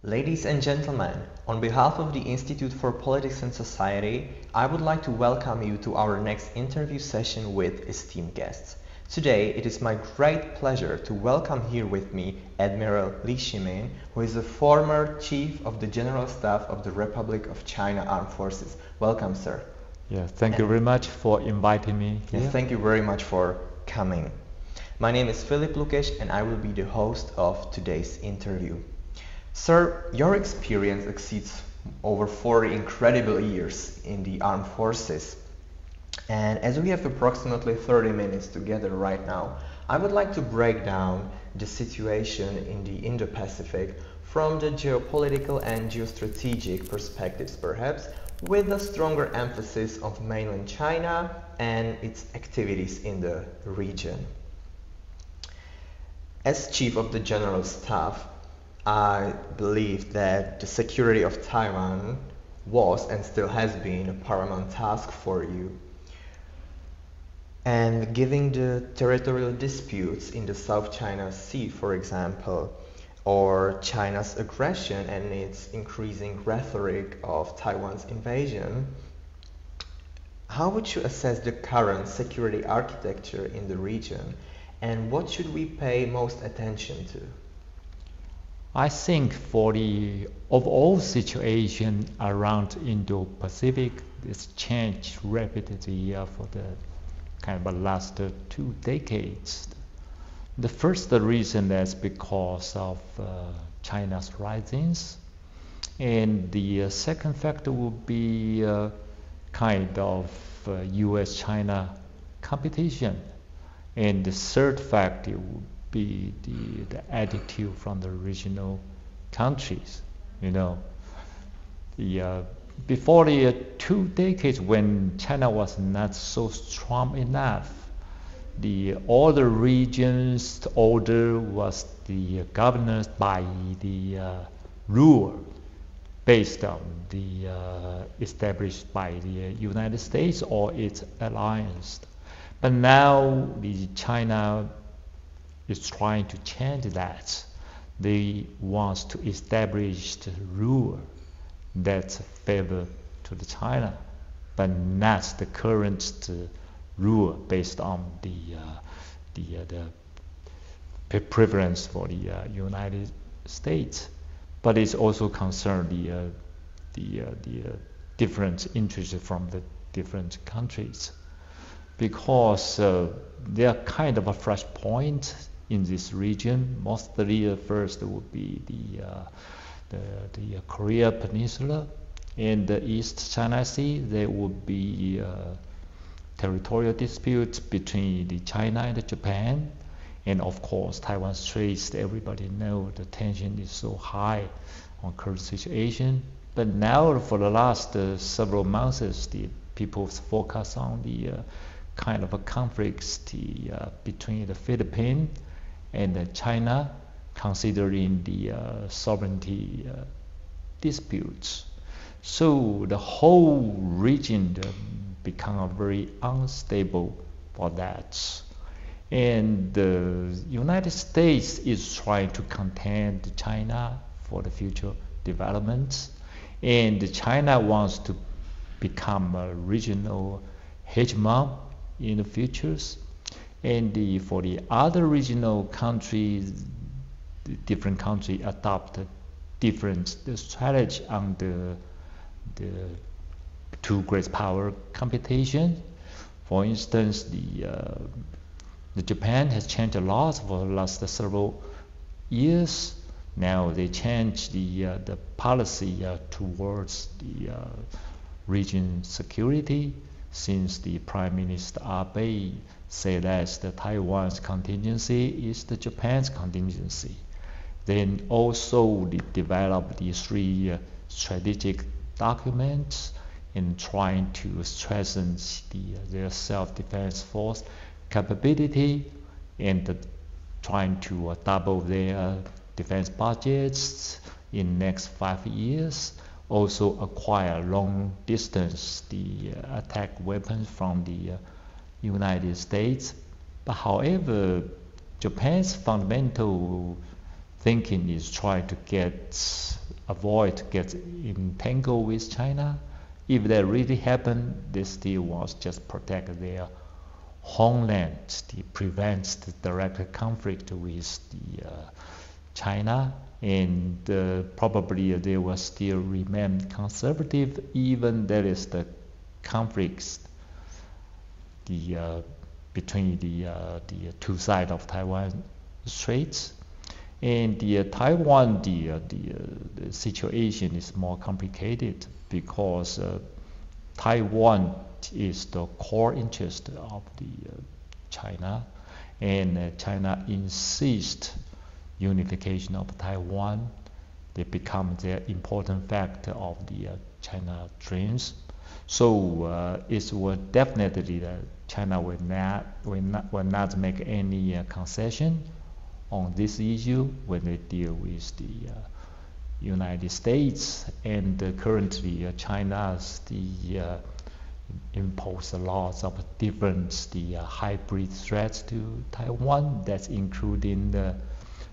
Ladies and gentlemen, on behalf of the Institute for Politics and Society, I would like to welcome you to our next interview session with esteemed guests. Today, it is my great pleasure to welcome here with me Admiral Lee Hsi-Min, who is the former Chief of the General Staff of the Republic of China Armed Forces. Welcome, sir. Yeah, thank you very much for inviting me here. Yes, thank you very much for coming. My name is Filip Lukesh and I will be the host of today's interview. Sir, your experience exceeds over 40 incredible years in the armed forces. And as we have approximately 30 minutes together right now, I would like to break down the situation in the Indo-Pacific from the geopolitical and geostrategic perspectives perhaps, with a stronger emphasis of mainland China and its activities in the region. As Chief of the General Staff, I believe that the security of Taiwan was and still has been a paramount task for you. And given the territorial disputes in the South China Sea, for example, or China's aggression and its increasing rhetoric of Taiwan's invasion, how would you assess the current security architecture in the region, and what should we pay most attention to? I think for the overall situation around Indo-Pacific, it's changed rapidly for the kind of last 2 decades. The first reason is because of China's risings, and the second factor would be kind of U.S.-China competition, and the third factor would be the attitude from the regional countries. Before the 2 decades when China was not so strong enough, all the regions order was governed by the rule based on the established by the United States or its alliance. But now China is trying to change that. They want to establish the rule that's favor to the China, but not the current rule based on the preference for the United States. But it's also concerned the different interests from the different countries, because there are kind of a fresh point in this region. Mostly first would be the Korea Peninsula and the East China Sea. There would be territorial disputes between China and Japan, and of course Taiwan Straits. Everybody knows the tension is so high on current situation. But now for the last several months, the people's focus on the kind of a conflicts between the Philippines and China, considering the sovereignty disputes. So the whole region become very unstable for that. And the United States is trying to contain China for the future developments, and China wants to become a regional hegemon in the futures. And for the other regional countries, the different countries adopt different strategy on the two great power competition. For instance, the Japan has changed a lot for the last several years. Now they change the policy towards the region security, since the Prime Minister Abe said that the Taiwan's contingency is the Japan's contingency. Then also they developed the 3 strategic documents in trying to strengthen their self-defense force capability, and trying to double their defense budgets in next 5 years. Also acquire long distance attack weapons from the United States. But however, Japan's fundamental thinking is trying to get avoid get entangled with China. If that really happened, they still want to just protect their homeland, to prevent the direct conflict with the China, and probably they will still remain conservative, even there is the conflicts between the two sides of Taiwan Straits. And the Taiwan, the situation is more complicated because Taiwan is the core interest of the China, and China insists unification of Taiwan. They become the important factor of the China dreams. So it will definitely that China will not make any concession on this issue when they deal with the United States. And currently China's impose laws of different hybrid threats to Taiwan. That's including the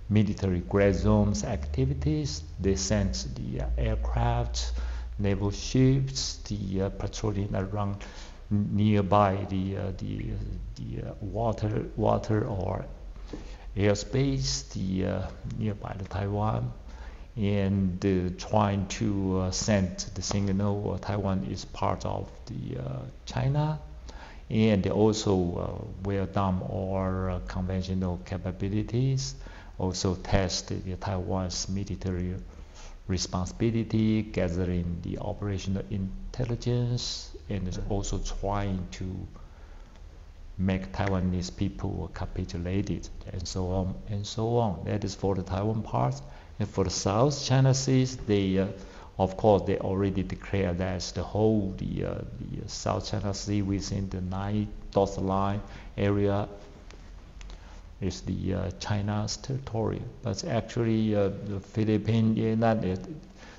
military gray zones activities. They send the aircraft, naval ships, the patrolling around nearby the water or airspace, nearby the Taiwan, and trying to send the signal Taiwan is part of the China, and they also will dump all conventional capabilities, also test Taiwan's military responsibility, gathering the operational intelligence, and also trying to make Taiwanese people capitulated, and so on and so on. That is for the Taiwan part. And for the South China Seas, they of course they already declared that the whole the South China Sea within the 9 dot line area is the China's territory. But actually the Philippines,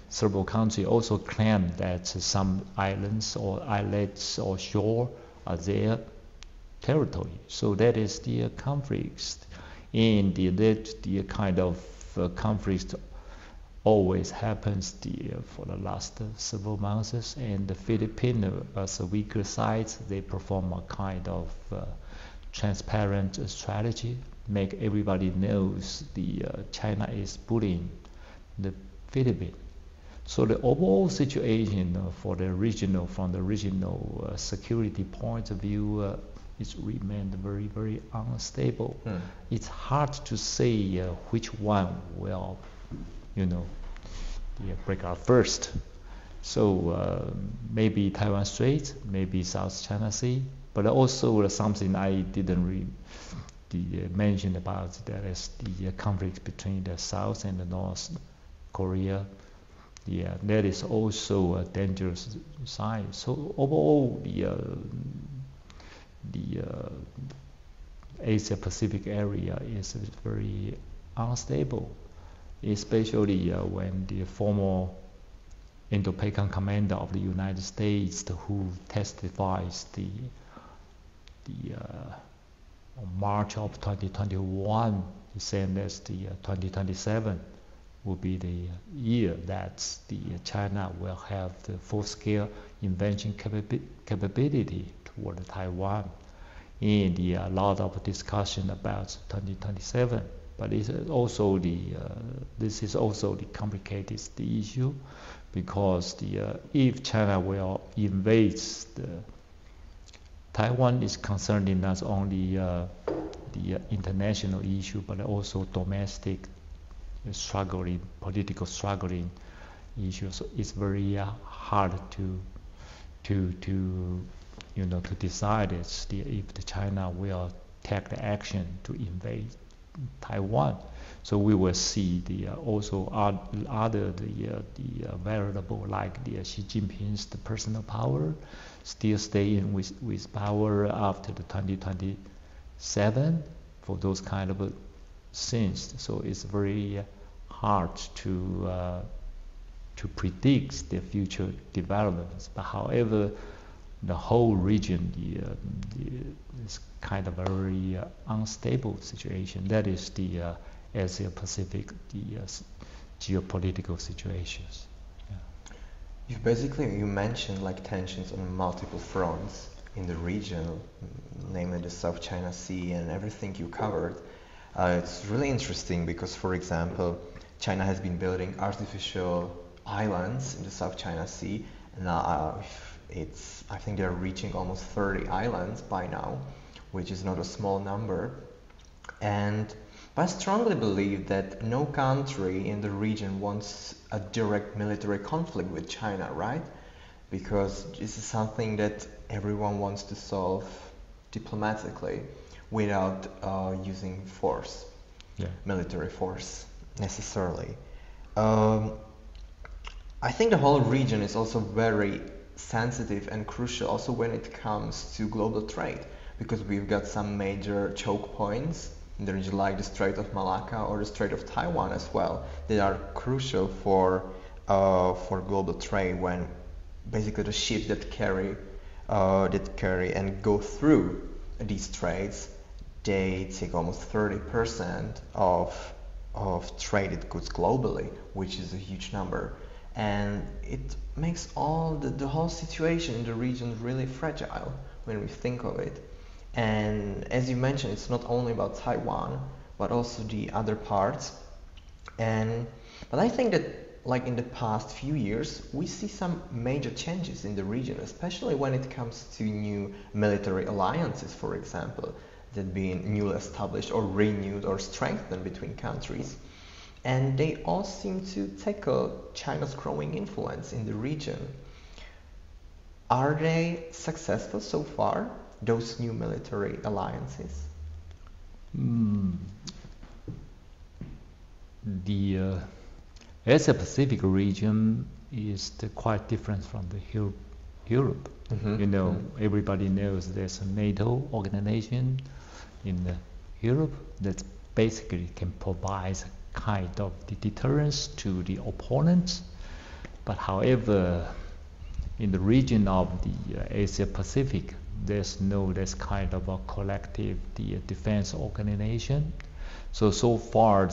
several countries also claim that some islands or islets or shore are their territory. So that is the conflicts, and the kind of conflict always happens for the last several months. And the Philippines, as a weaker side, they perform a kind of transparent strategy, make everybody knows China is bullying the Philippines. So the overall situation from the regional security point of view, it's remained very, very unstable. It's hard to say which one will, break out first. So maybe Taiwan Strait, maybe South China Sea, but also something I didn't mention about, that is the conflict between the South and the North Korea. Yeah, that is also a dangerous sign. So overall, the Asia Pacific area is very unstable, especially when the former Indo-Pacific commander of the United States, who testifies on March of 2021, he said that the 2027 will be the year that China will have the full-scale invasion capability toward Taiwan. And a lot of discussion about 2027. But this is also the complicated issue, because if China will invade Taiwan, is concerning not only the international issue but also domestic political struggling issues. So it's very hard to decide if the China will take the action to invade Taiwan. So we will see also other variable, like Xi Jinping's personal power still staying with power after the 2027 for those kind of things. So it's very hard to predict the future developments. But however, the whole region is kind of a very unstable situation. That is the Asia Pacific geopolitical situations. You mentioned like tensions on multiple fronts in the region, namely the South China Sea and everything you covered. It's really interesting because, for example, China has been building artificial islands in the South China Sea. Now, I think they're reaching almost 30 islands by now, which is not a small number. But I strongly believe that no country in the region wants a direct military conflict with China, right? Because this is something that everyone wants to solve diplomatically without using force, military force necessarily. I think the whole region is also very sensitive and crucial also when it comes to global trade, because we've got some major choke points in the region like the Strait of Malacca or the Strait of Taiwan as well, that are crucial for global trade, when basically the ships that carry and go through these straits, they take almost 30% of traded goods globally, which is a huge number. And it makes the whole situation in the region really fragile when we think of it. And as you mentioned, it's not only about Taiwan, but also the other parts. But I think that like in the past few years, we see some major changes in the region, especially when it comes to new military alliances, for example, that being newly established or renewed or strengthened between countries. And they all seem to tackle China's growing influence in the region. Are they successful so far, those new military alliances? The Asia-Pacific region is quite different from the Europe. Everybody knows there's a NATO organization in Europe that basically can provide kind of the deterrence to the opponents. But however, in the region of the Asia Pacific, there's no this kind of a collective defense organization. So far,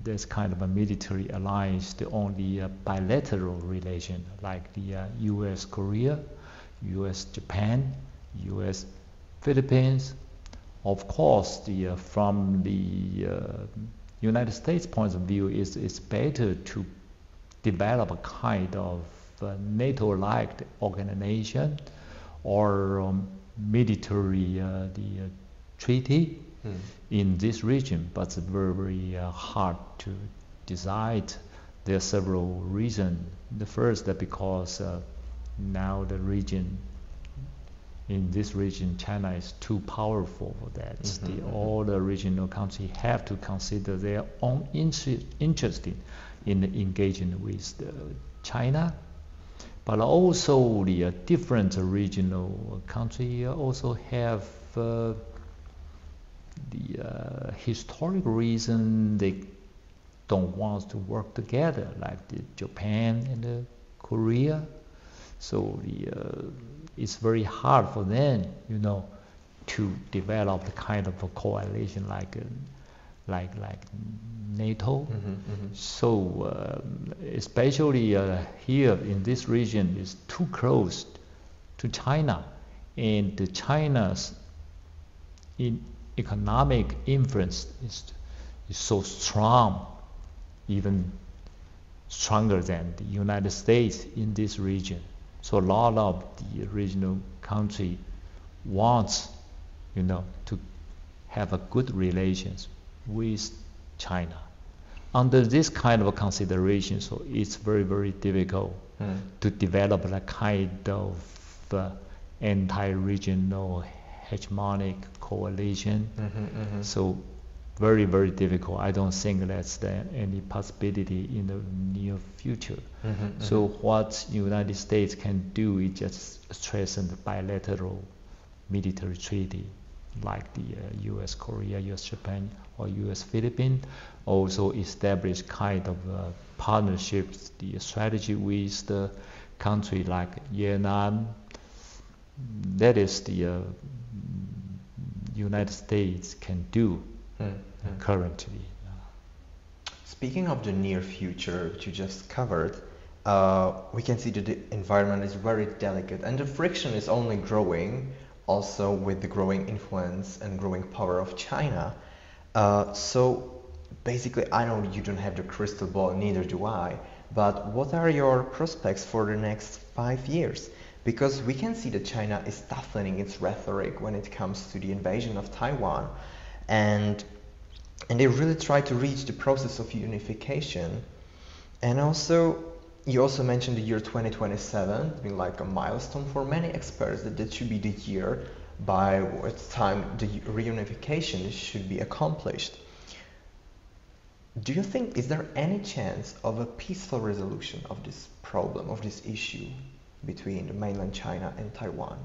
there's kind of a military alliance, the only bilateral relation, like the U.S. Korea, U.S. Japan, U.S. Philippines. Of course, from the United States point of view, it's better to develop a kind of NATO-like organization or military treaty in this region, but it's very, very hard to decide. There are several reasons. The first, that because now in this region, China is too powerful for that. All the regional countries have to consider their own interest in engaging with China. But also the different regional countries also have the historic reason they don't want to work together, like Japan and Korea. So it's very hard for them, to develop the kind of a coalition like NATO. So especially here in this region is too close to China, and China's economic influence is so strong, even stronger than the United States in this region. So a lot of the regional country wants, to have a good relations with China. Under this kind of consideration, so it's very, very difficult to develop a kind of anti-regional hegemonic coalition. So very, very difficult. I don't think that's any possibility in the near future. So what United States can do is just strengthen the bilateral military treaty, like the U.S. Korea, U.S. Japan, or U.S. Philippines. Also establish kind of partnerships, the strategy with the country like Vietnam. That is the United States can do currently. Speaking of the near future, which you just covered, we can see that the environment is very delicate and the friction is only growing, also with the growing influence and growing power of China. So basically, I know you don't have the crystal ball, neither do I, but what are your prospects for the next 5 years? Because we can see that China is toughening its rhetoric when it comes to the invasion of Taiwan, and they really try to reach the process of unification. And also, you also mentioned the year 2027 being like a milestone for many experts, that should be the year by which time the reunification should be accomplished. Do you think, is there any chance of a peaceful resolution of this problem, of this issue between mainland China and Taiwan?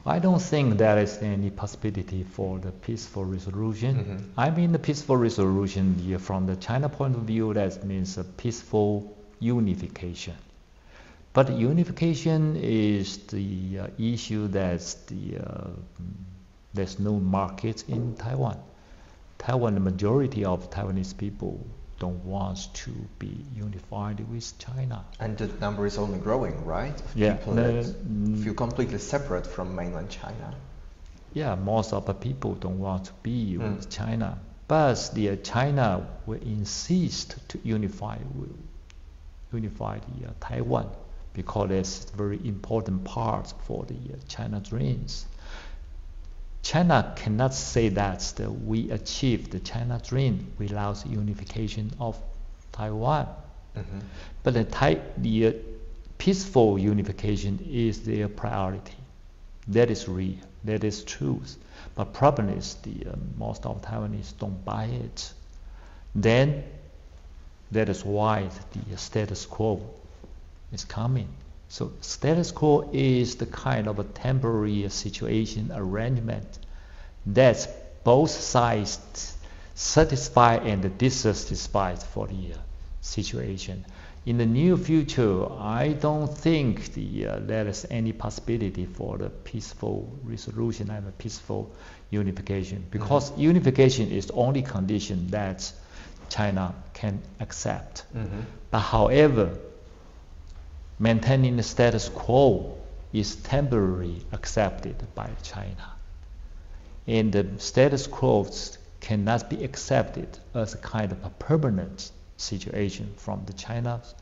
I don't think there is any possibility for the peaceful resolution. I mean, the peaceful resolution, from the China point of view, that means a peaceful unification. But unification is the issue that's there's no market in Taiwan. Taiwan, the majority of Taiwanese people don't want to be unified with China. And the number is only growing, right? Of people that feel completely separate from mainland China. Yeah, most of the people don't want to be with China. But China will insist to unify Taiwan, because it's a very important part for the China dreams. China cannot say that we achieved the China dream without unification of Taiwan. But the peaceful unification is their priority. That is real. That is truth. But problem is most of Taiwanese don't buy it. Then that is why the status quo is coming. So status quo is the kind of a temporary situation arrangement that both sides satisfied and dissatisfied for the situation. In the near future, I don't think there is any possibility for the peaceful resolution and a peaceful unification, because unification is the only condition that China can accept. But however, maintaining the status quo is temporarily accepted by China. And the status quo cannot be accepted as a kind of a permanent situation from the China's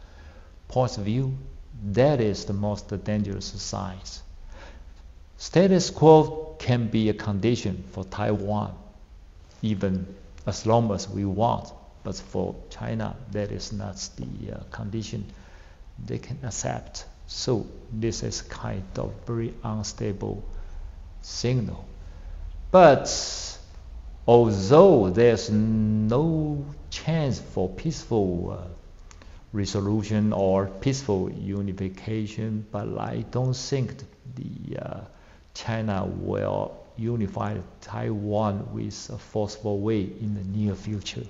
point of view. That is the most dangerous sign. Status quo can be a condition for Taiwan, even as long as we want. But for China, that is not the condition they can accept. So this is kind of very unstable signal. But although there's no chance for peaceful resolution or peaceful unification, but I don't think China will unify Taiwan with a forceful way in the near future,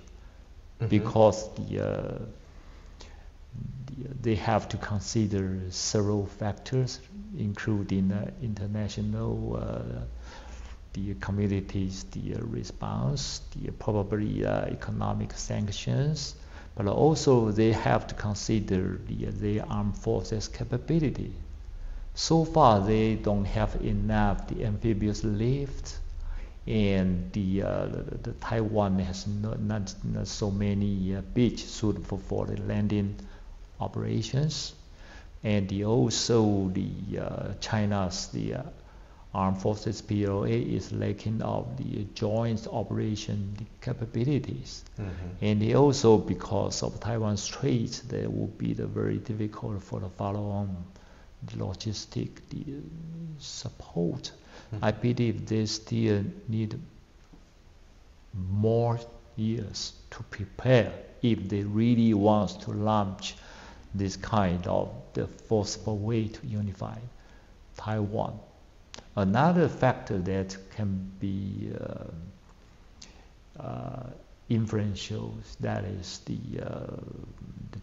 because they have to consider several factors, including international the communities, the response, probably economic sanctions, but also they have to consider their armed forces capability. So far, they don't have enough the amphibious lift, and the Taiwan has not so many beaches suitable for the landing operations, and also China's armed forces PLA is lacking of the joint operation capabilities, and also because of Taiwan Strait, that will be very difficult for the follow-on logistic support. I believe they still need more years to prepare if they really want to launch this kind of the forceful way to unify Taiwan. Another factor that can be influential, that is the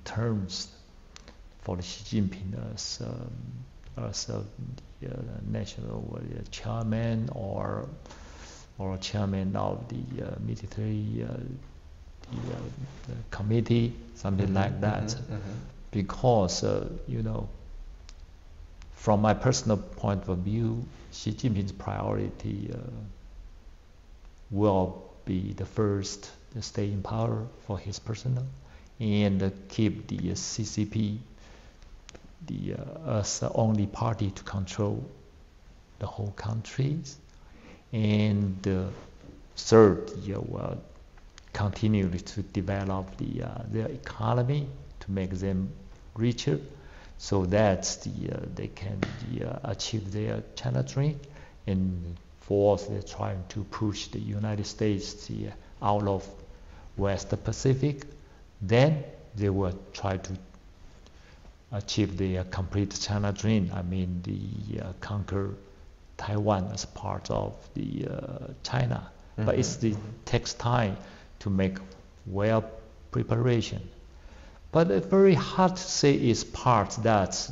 terms for Xi Jinping as a national chairman or chairman of the military the committee, something like that. Because, from my personal point of view, Xi Jinping's priority will be the first to stay in power for his personal and keep the CCP as the only party to control the whole countries. And third, will continue to develop their economy to make them richer, so that they can achieve their China dream. And fourth, they're trying to push the United States out of West Pacific. Then they will try to achieve the complete China dream. I mean, conquer Taiwan as part of the China. But it takes time to make well preparation. But it's very hard to say is part that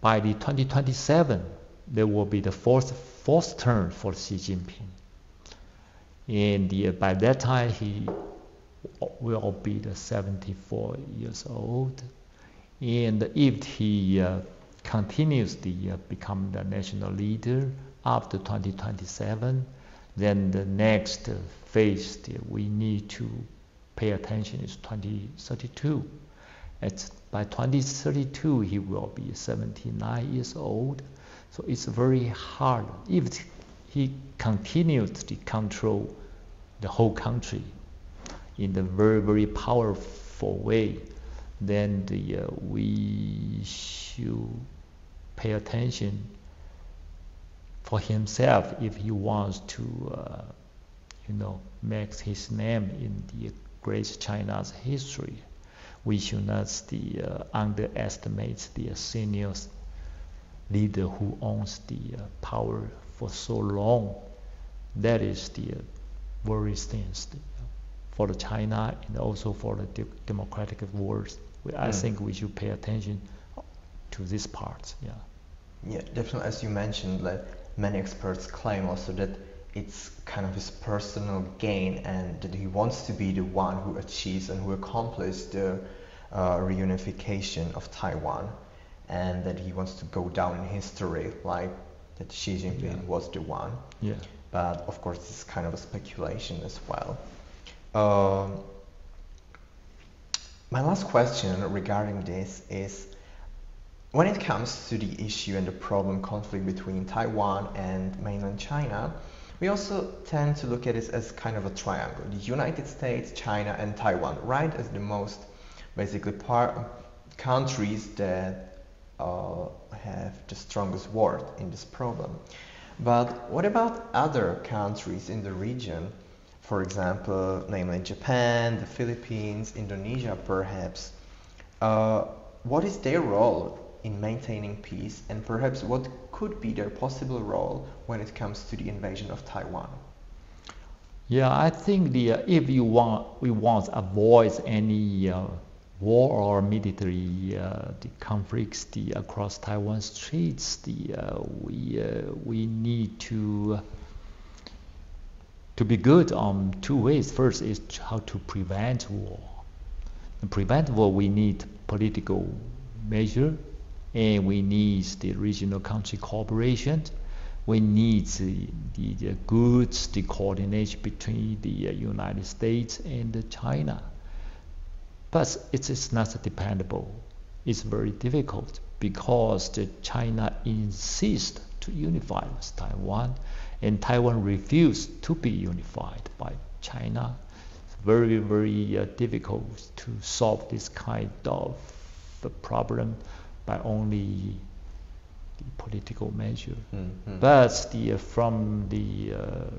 by the 2027 there will be the fourth term for Xi Jinping, and by that time he will be the 74 years old. And if he continues to become the national leader after 2027, then the next phase we need to pay attention is 2032. By 2032 he will be 79 years old. So it's very hard. If he continues to control the whole country in a very, very powerful way, then we should pay attention for himself if he wants to, make his name in the great China's history. We should not underestimate the senior leader who owns the power for so long. That is the worries things for the China and also for the democratic world. I think we should pay attention to this part. Yeah, definitely. As you mentioned, many experts claim also that it's kind of his personal gain, and that he wants to be the one who achieves and who accomplished the reunification of Taiwan, and that he wants to go down in history like that Xi Jinping was the one. Yeah. But of course, it's kind of a speculation as well. My last question regarding this is, when it comes to the issue and the problem conflict between Taiwan and mainland China, we also tend to look at it as kind of a triangle. The United States, China, and Taiwan, right, as the most basically countries that have the strongest word in this problem. But what about other countries in the region? For example, namely Japan, the Philippines, Indonesia perhaps. What is their role in maintaining peace, and perhaps what could be their possible role when it comes to the invasion of Taiwan? Yeah, I think if we want to avoid any war or military the conflicts across Taiwan streets, we need to be good on two ways. First is how to prevent war. To prevent war, we need political measure, and we need the regional country cooperation. We need the goods, the coordination between the United States and China. But it is not dependable. It's very difficult because China insists to unify with Taiwan, and Taiwan refused to be unified by China. It's very, very difficult to solve this kind of problem by only the political measure. But from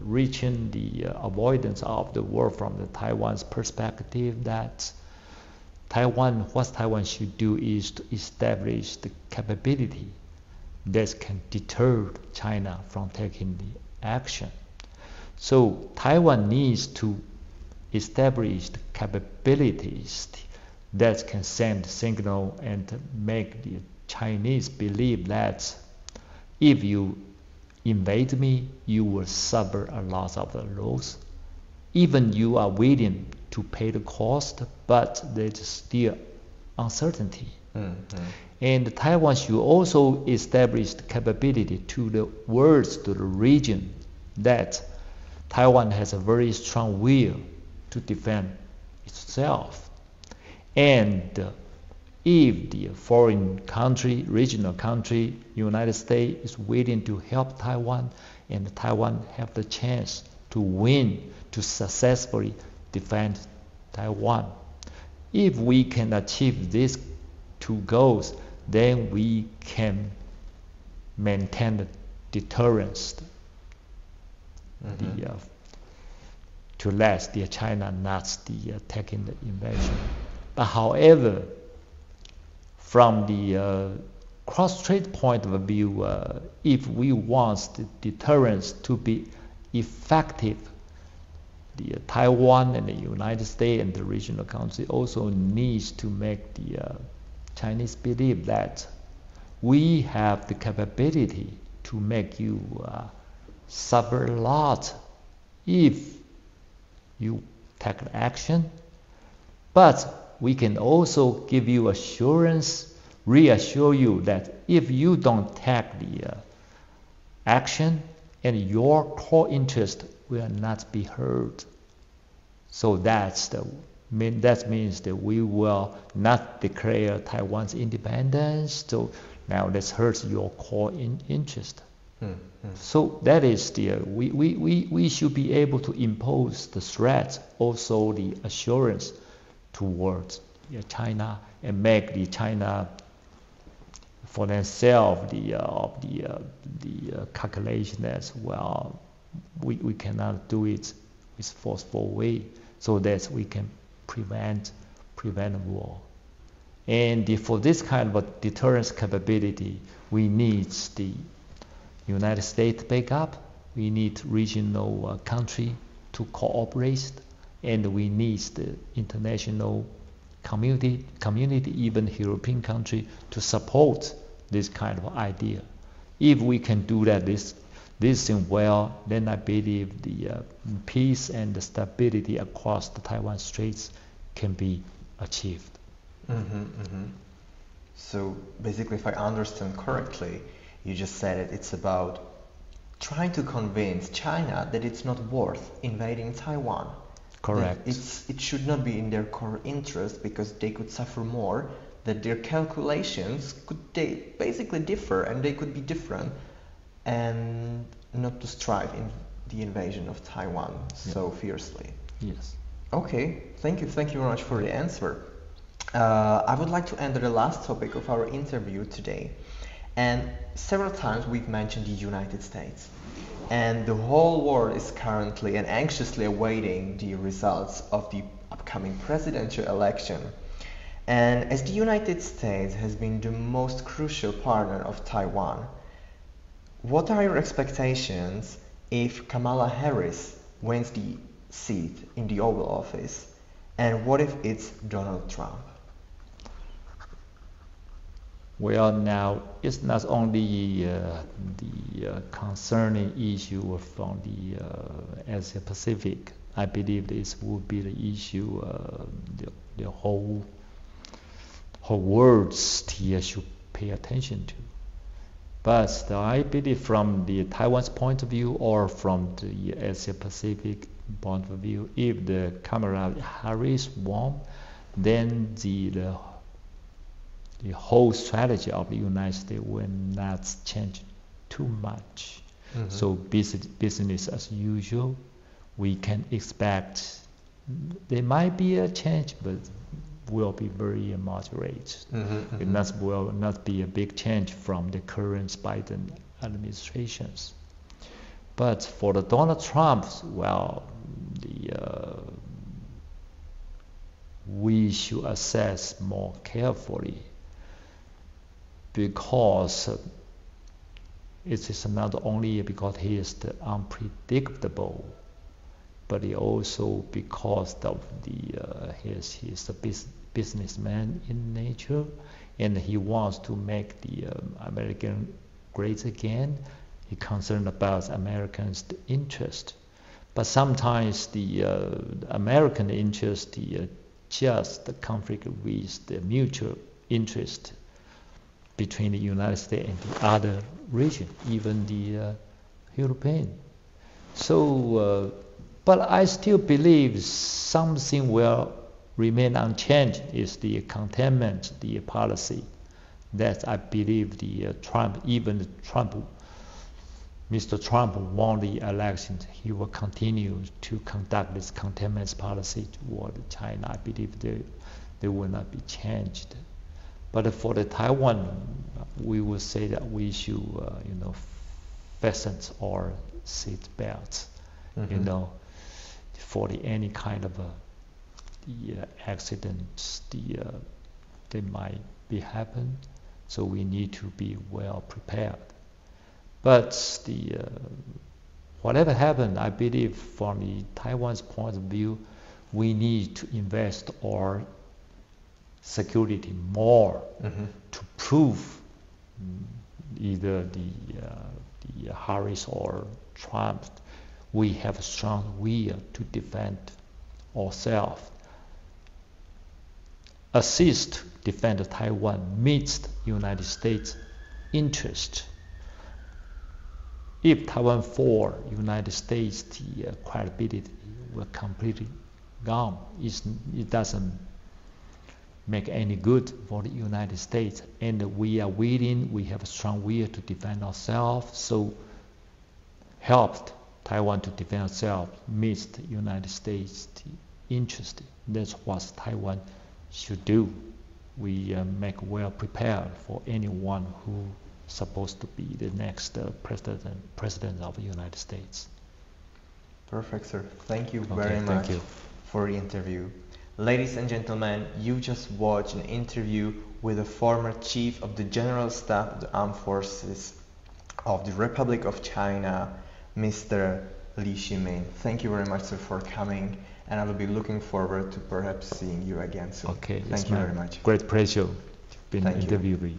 reaching the avoidance of the war from the Taiwan's perspective, that what Taiwan should do is to establish the capability that can deter China from taking the action. So Taiwan needs to establish the capabilities that can send signal and make the Chinese believe that if you invade me, you will suffer a lot of the loss. even you are willing to pay the cost, but there's still uncertainty. And Taiwan should also establish the capability to the world, to the region, that Taiwan has a very strong will to defend itself. And if the foreign country, regional country, United States is willing to help Taiwan, and Taiwan have the chance to win, to successfully defend Taiwan. If we can achieve these two goals, then we can maintain the deterrence to let China not taking the invasion. But however, from the cross-strait point of view, if we want the deterrence to be effective, the Taiwan and the United States and the regional country also needs to make the Chinese believe that we have the capability to make you suffer a lot if you take action, but we can also give you assurance, reassure you that if you don't take the action, and your core interest will not be heard. So that means that we will not declare Taiwan's independence. So now this hurts your core interest. So that is we should be able to impose the threat, also the assurance towards China, and make the China for themselves the calculation as well. We cannot do it with forceful way, so that we can prevent war. And for this kind of a deterrence capability, we need the United States backup, we need regional country to cooperate, and we need the international community, even European country, to support this kind of idea. If we can do that, this thing well, then I believe the peace and the stability across the Taiwan Straits can be achieved. So basically, if I understand correctly, you just said it's about trying to convince China that it's not worth invading Taiwan. Correct. It should not be in their core interest because they could suffer more, that their calculations they basically differ, and they could be different, and not to strive in the invasion of Taiwan so fiercely. Yes. Okay, thank you very much for the answer. I would like to enter the last topic of our interview today. And several times we've mentioned the United States. And the whole world is currently and anxiously awaiting the results of the upcoming presidential election. And as the United States has been the most crucial partner of Taiwan, what are your expectations if Kamala Harris wins the seat in the Oval Office? And what if it's Donald Trump? Well, now it's not only the concerning issue from the Asia Pacific. I believe this would be the issue the whole world still should pay attention to. But I believe from the Taiwan's point of view or from the Asia Pacific point of view, if the Kamala Harris won, then the whole strategy of the United States will not change too much. So business as usual, we can expect there might be a change, but will be very moderate. It will not be a big change from the current Biden administrations. But for the Donald Trump, well, we should assess more carefully, because it is not only because he is the unpredictable, but he also because of he is a businessman in nature, and he wants to make the American great again. He's concerned about Americans' interest. But sometimes the American interest just conflict with the mutual interest between the United States and the other region, even the European. So, but I still believe something will remain unchanged is the containment, the policy. That I believe the Mr. Trump won the election, he will continue to conduct this containment policy toward China. I believe they will not be changed. But for the Taiwan, we will say that we should, fasten our seat belts, for any kind of the accidents they might be happen. So we need to be well prepared. But whatever happened, I believe from the Taiwan's point of view, we need to invest our security more to prove either the Harris or Trump, we have a strong will to defend ourselves. Assist defend Taiwan meets the United States interest. If Taiwan fall, United States the credibility will completely gone. It doesn't make any good for the United States, and we are willing. We have a strong will to defend ourselves. So helped Taiwan to defend itself meets the United States interest. That's what Taiwan should do. We make well prepared for anyone who supposed to be the next president of the United States. Perfect, sir. Thank you very much for the interview. Ladies and gentlemen, you just watched an interview with the former Chief of the General Staff of the Armed Forces of the Republic of China, Mr. Lee Hsi-Min. Thank you very much, sir, for coming, and I will be looking forward to perhaps seeing you again soon. Okay, thank you very much. Great pleasure to be interviewed with you.